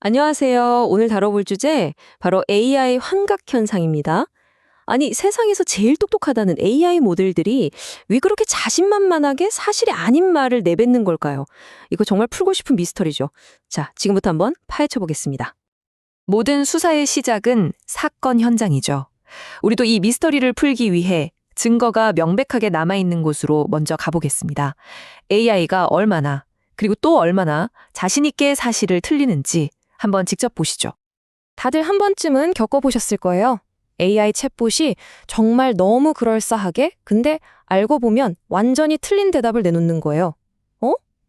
안녕하세요. 오늘 다뤄볼 주제 바로 AI 환각 현상입니다. 아니, 세상에서 제일 똑똑하다는 AI 모델들이 왜 그렇게 자신만만하게 사실이 아닌 말을 내뱉는 걸까요? 이거 정말 풀고 싶은 미스터리죠. 자, 지금부터 한번 파헤쳐 보겠습니다. 모든 수사의 시작은 사건 현장이죠. 우리도 이 미스터리를 풀기 위해 증거가 명백하게 남아있는 곳으로 먼저 가보겠습니다. AI가 얼마나, 그리고 또 얼마나 자신있게 사실을 틀리는지 한번 직접 보시죠. 다들 한 번쯤은 겪어보셨을 거예요. AI 챗봇이 정말 너무 그럴싸하게, 근데 알고 보면 완전히 틀린 대답을 내놓는 거예요.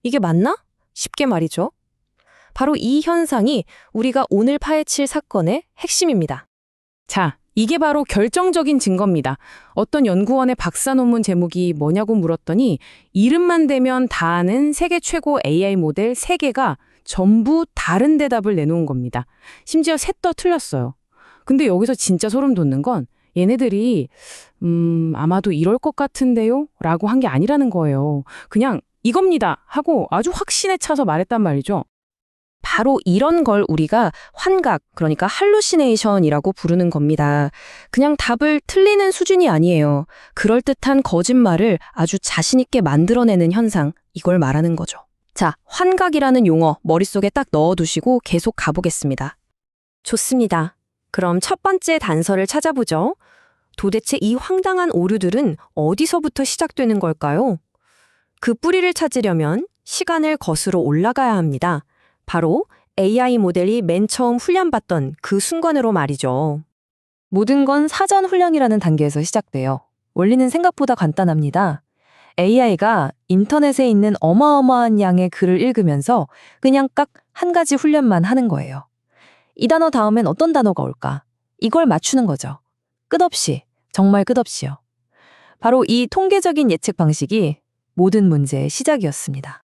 이게 맞나? 쉽게 말이죠. 바로 이 현상이 우리가 오늘 파헤칠 사건의 핵심입니다. 자, 이게 바로 결정적인 증거입니다. 어떤 연구원의 박사 논문 제목이 뭐냐고 물었더니 이름만 대면 다 아는 세계 최고 AI 모델 3개가 전부 다른 대답을 내놓은 겁니다. 심지어 셋 다 틀렸어요. 근데 여기서 진짜 소름 돋는 건 얘네들이 아마도 이럴 것 같은데요? 라고 한 게 아니라는 거예요. 그냥 이겁니다 하고 아주 확신에 차서 말했단 말이죠. 바로 이런 걸 우리가 환각, 그러니까 할루시네이션이라고 부르는 겁니다. 그냥 답을 틀리는 수준이 아니에요. 그럴듯한 거짓말을 아주 자신 있게 만들어내는 현상, 이걸 말하는 거죠. 자, 환각이라는 용어 머릿속에 딱 넣어두시고 계속 가보겠습니다. 좋습니다. 그럼 첫 번째 단서를 찾아보죠. 도대체 이 황당한 오류들은 어디서부터 시작되는 걸까요? 그 뿌리를 찾으려면 시간을 거슬러 올라가야 합니다. 바로 AI 모델이 맨 처음 훈련받던 그 순간으로 말이죠. 모든 건 사전 훈련이라는 단계에서 시작돼요. 원리는 생각보다 간단합니다. AI가 인터넷에 있는 어마어마한 양의 글을 읽으면서 그냥 딱 한 가지 훈련만 하는 거예요. 이 단어 다음엔 어떤 단어가 올까? 이걸 맞추는 거죠. 끝없이, 정말 끝없이요. 바로 이 통계적인 예측 방식이 모든 문제의 시작이었습니다.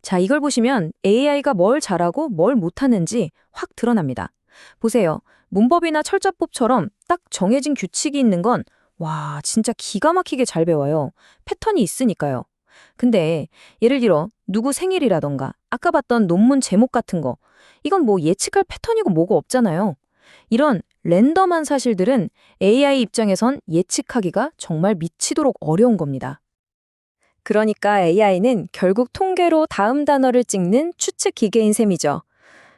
자, 이걸 보시면 AI가 뭘 잘하고 뭘 못하는지 확 드러납니다. 보세요. 문법이나 철자법처럼 딱 정해진 규칙이 있는 건 와, 진짜 기가 막히게 잘 배워요. 패턴이 있으니까요. 근데 예를 들어 누구 생일이라던가 아까 봤던 논문 제목 같은 거 이건 뭐 예측할 패턴이고 뭐고 없잖아요. 이런 랜덤한 사실들은 AI 입장에선 예측하기가 정말 미치도록 어려운 겁니다. 그러니까 AI는 결국 통계로 다음 단어를 찍는 추측 기계인 셈이죠.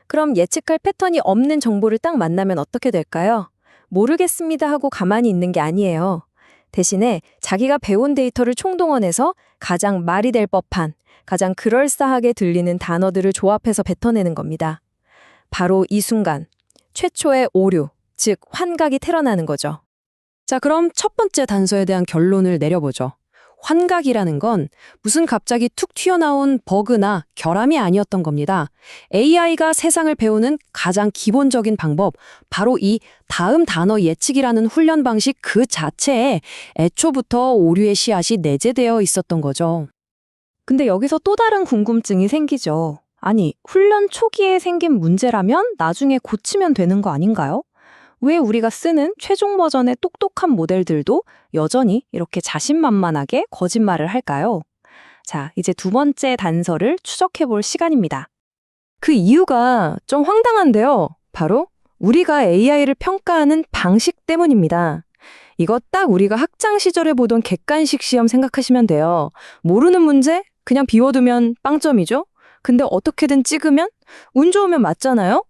그럼 예측할 패턴이 없는 정보를 딱 만나면 어떻게 될까요? 모르겠습니다 하고 가만히 있는 게 아니에요. 대신에 자기가 배운 데이터를 총동원해서 가장 말이 될 법한, 가장 그럴싸하게 들리는 단어들을 조합해서 뱉어내는 겁니다. 바로 이 순간, 최초의 오류, 즉 환각이 태어나는 거죠. 자, 그럼 첫 번째 단서에 대한 결론을 내려보죠. 환각이라는 건 무슨 갑자기 툭 튀어나온 버그나 결함이 아니었던 겁니다. AI가 세상을 배우는 가장 기본적인 방법, 바로 이 다음 단어 예측이라는 훈련 방식 그 자체에 애초부터 오류의 씨앗이 내재되어 있었던 거죠. 근데 여기서 또 다른 궁금증이 생기죠. 아니, 훈련 초기에 생긴 문제라면 나중에 고치면 되는 거 아닌가요? 왜 우리가 쓰는 최종 버전의 똑똑한 모델들도 여전히 이렇게 자신만만하게 거짓말을 할까요? 자, 이제 두 번째 단서를 추적해 볼 시간입니다. 그 이유가 좀 황당한데요. 바로 우리가 AI를 평가하는 방식 때문입니다. 이거 딱 우리가 학창 시절에 보던 객관식 시험 생각하시면 돼요. 모르는 문제? 그냥 비워두면 빵점이죠? 근데 어떻게든 찍으면? 운 좋으면 맞잖아요?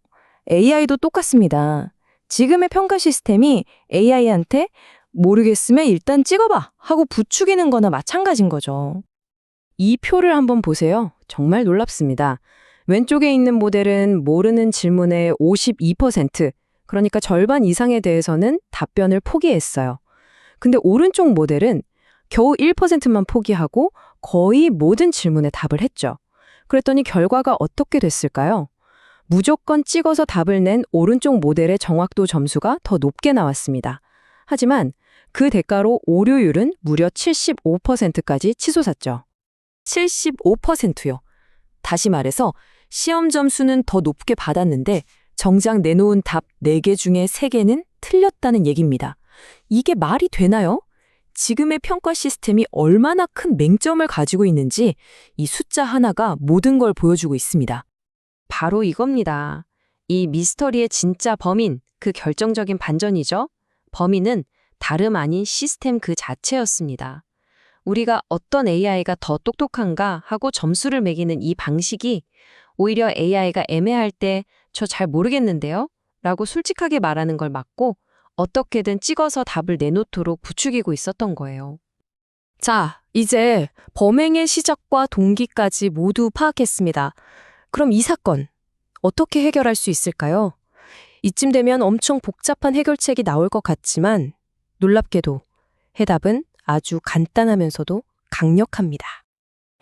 AI도 똑같습니다. 지금의 평가 시스템이 AI한테 모르겠으면 일단 찍어봐 하고 부추기는 거나 마찬가지인 거죠. 이 표를 한번 보세요. 정말 놀랍습니다. 왼쪽에 있는 모델은 모르는 질문의 52%, 그러니까 절반 이상에 대해서는 답변을 포기했어요. 근데 오른쪽 모델은 겨우 1%만 포기하고 거의 모든 질문에 답을 했죠. 그랬더니 결과가 어떻게 됐을까요? 무조건 찍어서 답을 낸 오른쪽 모델의 정확도 점수가 더 높게 나왔습니다. 하지만 그 대가로 오류율은 무려 75%까지 치솟았죠. 75%요. 다시 말해서 시험 점수는 더 높게 받았는데 정작 내놓은 답 4개 중에 3개는 틀렸다는 얘기입니다. 이게 말이 되나요? 지금의 평가 시스템이 얼마나 큰 맹점을 가지고 있는지 이 숫자 하나가 모든 걸 보여주고 있습니다. 바로 이겁니다. 이 미스터리의 진짜 범인, 그 결정적인 반전이죠. 범인은 다름 아닌 시스템 그 자체였습니다. 우리가 어떤 AI가 더 똑똑한가 하고 점수를 매기는 이 방식이 오히려 AI가 애매할 때 저 잘 모르겠는데요? 라고 솔직하게 말하는 걸 막고 어떻게든 찍어서 답을 내놓도록 부추기고 있었던 거예요. 자, 이제 범행의 시작과 동기까지 모두 파악했습니다. 그럼 이 사건 어떻게 해결할 수 있을까요? 이쯤 되면 엄청 복잡한 해결책이 나올 것 같지만 놀랍게도 해답은 아주 간단하면서도 강력합니다.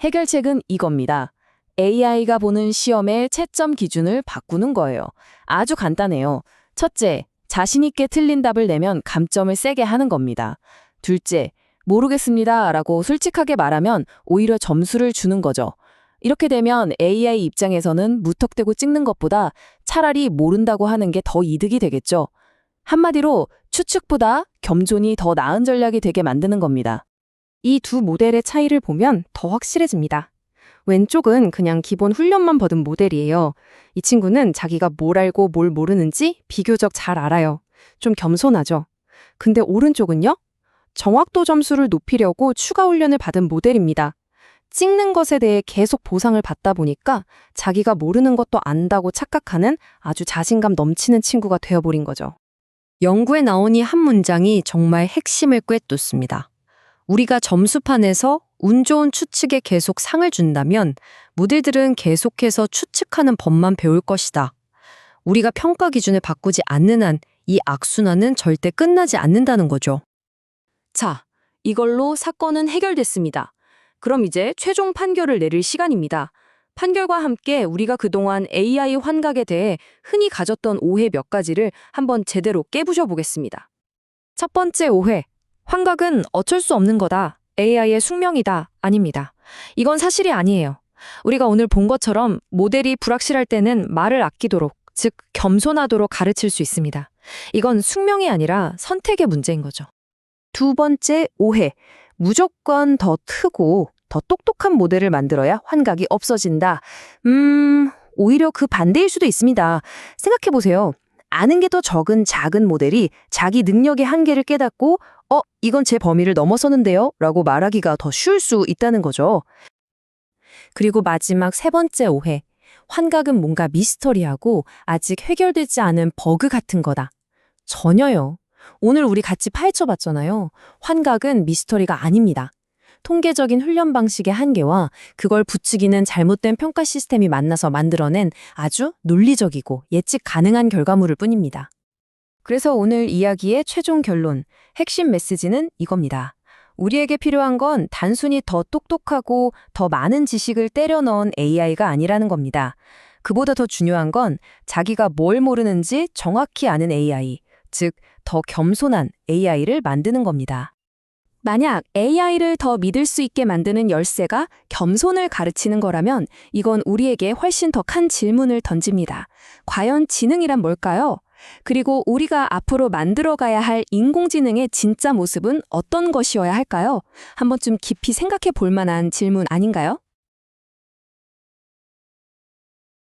해결책은 이겁니다. AI가 보는 시험의 채점 기준을 바꾸는 거예요. 아주 간단해요. 첫째, 자신 있게 틀린 답을 내면 감점을 세게 하는 겁니다. 둘째, 모르겠습니다 라고 솔직하게 말하면 오히려 점수를 주는 거죠. 이렇게 되면 AI 입장에서는 무턱대고 찍는 것보다 차라리 모른다고 하는 게 더 이득이 되겠죠. 한마디로 추측보다 겸손이 더 나은 전략이 되게 만드는 겁니다. 이 두 모델의 차이를 보면 더 확실해집니다. 왼쪽은 그냥 기본 훈련만 받은 모델이에요. 이 친구는 자기가 뭘 알고 뭘 모르는지 비교적 잘 알아요. 좀 겸손하죠. 근데 오른쪽은요? 정확도 점수를 높이려고 추가 훈련을 받은 모델입니다. 찍는 것에 대해 계속 보상을 받다 보니까 자기가 모르는 것도 안다고 착각하는 아주 자신감 넘치는 친구가 되어버린 거죠. 연구에 나온 이 한 문장이 정말 핵심을 꿰뚫습니다. 우리가 점수판에서 운 좋은 추측에 계속 상을 준다면 모델들은 계속해서 추측하는 법만 배울 것이다. 우리가 평가 기준을 바꾸지 않는 한 이 악순환은 절대 끝나지 않는다는 거죠. 자, 이걸로 사건은 해결됐습니다. 그럼 이제 최종 판결을 내릴 시간입니다. 판결과 함께 우리가 그동안 AI 환각에 대해 흔히 가졌던 오해 몇 가지를 한번 제대로 깨부셔 보겠습니다. 첫 번째 오해. 환각은 어쩔 수 없는 거다. AI의 숙명이다. 아닙니다. 이건 사실이 아니에요. 우리가 오늘 본 것처럼 모델이 불확실할 때는 말을 아끼도록, 즉 겸손하도록 가르칠 수 있습니다. 이건 숙명이 아니라 선택의 문제인 거죠. 두 번째 오해. 무조건 더 크고 더 똑똑한 모델을 만들어야 환각이 없어진다. 오히려 그 반대일 수도 있습니다. 생각해보세요. 아는 게 더 적은 작은 모델이 자기 능력의 한계를 깨닫고 이건 제 범위를 넘어서는데요? 라고 말하기가 더 쉬울 수 있다는 거죠. 그리고 마지막 세 번째 오해. 환각은 뭔가 미스터리하고 아직 해결되지 않은 버그 같은 거다. 전혀요. 오늘 우리 같이 파헤쳐봤잖아요. 환각은 미스터리가 아닙니다. 통계적인 훈련 방식의 한계와 그걸 부추기는 잘못된 평가 시스템이 만나서 만들어낸 아주 논리적이고 예측 가능한 결과물일 뿐입니다. 그래서 오늘 이야기의 최종 결론, 핵심 메시지는 이겁니다. 우리에게 필요한 건 단순히 더 똑똑하고 더 많은 지식을 때려 넣은 AI가 아니라는 겁니다. 그보다 더 중요한 건 자기가 뭘 모르는지 정확히 아는 AI, 즉 더 겸손한 AI를 만드는 겁니다. 만약 AI를 더 믿을 수 있게 만드는 열쇠가 겸손을 가르치는 거라면 이건 우리에게 훨씬 더 큰 질문을 던집니다. 과연 지능이란 뭘까요? 그리고 우리가 앞으로 만들어가야 할 인공지능의 진짜 모습은 어떤 것이어야 할까요? 한 번쯤 깊이 생각해 볼 만한 질문 아닌가요?